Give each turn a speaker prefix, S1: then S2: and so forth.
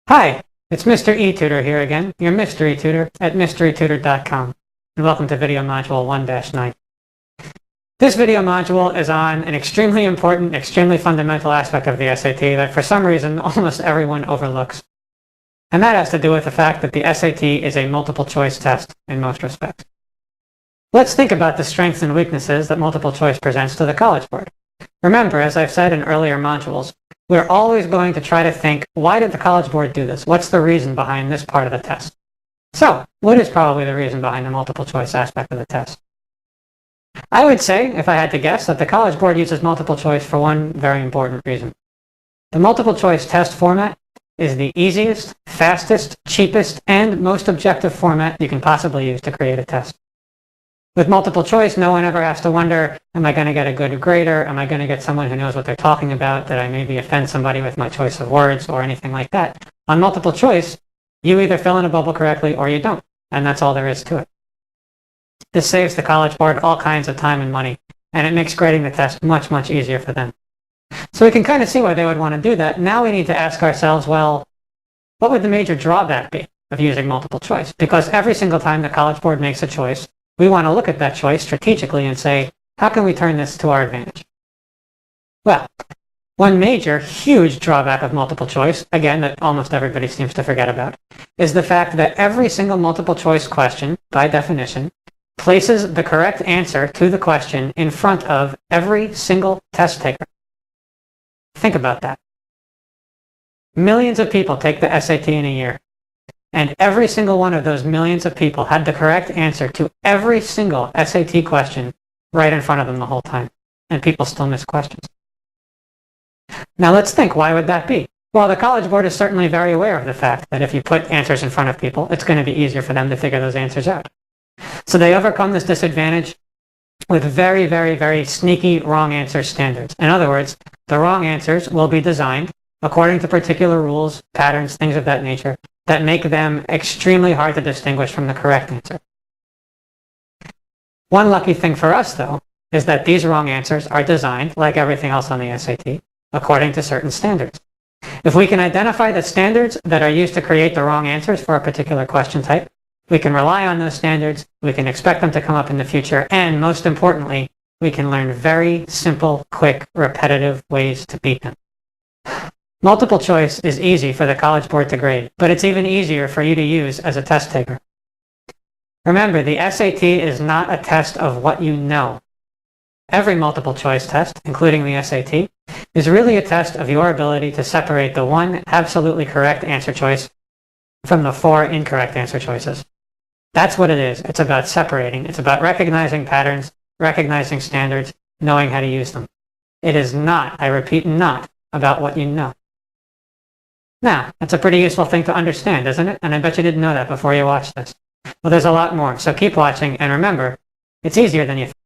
S1: Hi, it's Mr. eTutor here again, your mystery tutor at mysterytutor.com, and welcome to video module 1-9. This video module is on an extremely important, extremely fundamental aspect of the SAT that for some reason almost everyone overlooks. And that has to do with the fact that the SAT is a multiple choice test in most respects. Let's think about the strengths and weaknesses that multiple choice presents to the College Board. Remember, as I've said in earlier modules, we're always going to try to think, why did the College Board do this? What's the reason behind this part of the test? So, what is probably the reason behind the multiple choice aspect of the test? I would say, if I had to guess, that the College Board uses multiple choice for one very important reason. The multiple choice test format is the easiest, fastest, cheapest, and most objective format you can possibly use to create a test. With multiple choice, no one ever has to wonder, am I going to get a good grader? Am I going to get someone who knows what they're talking about? Did I maybe offend somebody with my choice of words or anything like that? On multiple choice, you either fill in a bubble correctly or you don't, and that's all there is to it. This saves the College Board all kinds of time and money, and it makes grading the test much, much easier for them. So we can kind of see why they would want to do that. Now we need to ask ourselves, well, what would the major drawback be of using multiple choice? Because every single time the College Board makes a choice, we want to look at that choice strategically and say, how can we turn this to our advantage? Well, one major, huge drawback of multiple choice, again, that almost everybody seems to forget about, is the fact that every single multiple choice question, by definition, places the correct answer to the question in front of every single test taker. Think about that. Millions of people take the SAT in a year. And every single one of those millions of people had the correct answer to every single SAT question right in front of them the whole time. And people still miss questions. Now let's think, why would that be? Well, the College Board is certainly very aware of the fact that if you put answers in front of people, it's going to be easier for them to figure those answers out. So they overcome this disadvantage with very, very, very sneaky wrong answer standards. In other words, the wrong answers will be designed according to particular rules, patterns, things of that nature, that make them extremely hard to distinguish from the correct answer. One lucky thing for us, though, is that these wrong answers are designed, like everything else on the SAT, according to certain standards. If we can identify the standards that are used to create the wrong answers for a particular question type, we can rely on those standards, we can expect them to come up in the future, and most importantly, we can learn very simple, quick, repetitive ways to beat them. Multiple choice is easy for the College Board to grade, but it's even easier for you to use as a test taker. Remember, the SAT is not a test of what you know. Every multiple choice test, including the SAT, is really a test of your ability to separate the one absolutely correct answer choice from the 4 incorrect answer choices. That's what it is. It's about separating. It's about recognizing patterns, recognizing standards, knowing how to use them. It is not, I repeat, not about what you know. Now, that's a pretty useful thing to understand, isn't it? And I bet you didn't know that before you watched this. Well, there's a lot more, so keep watching, and remember, it's easier than you think.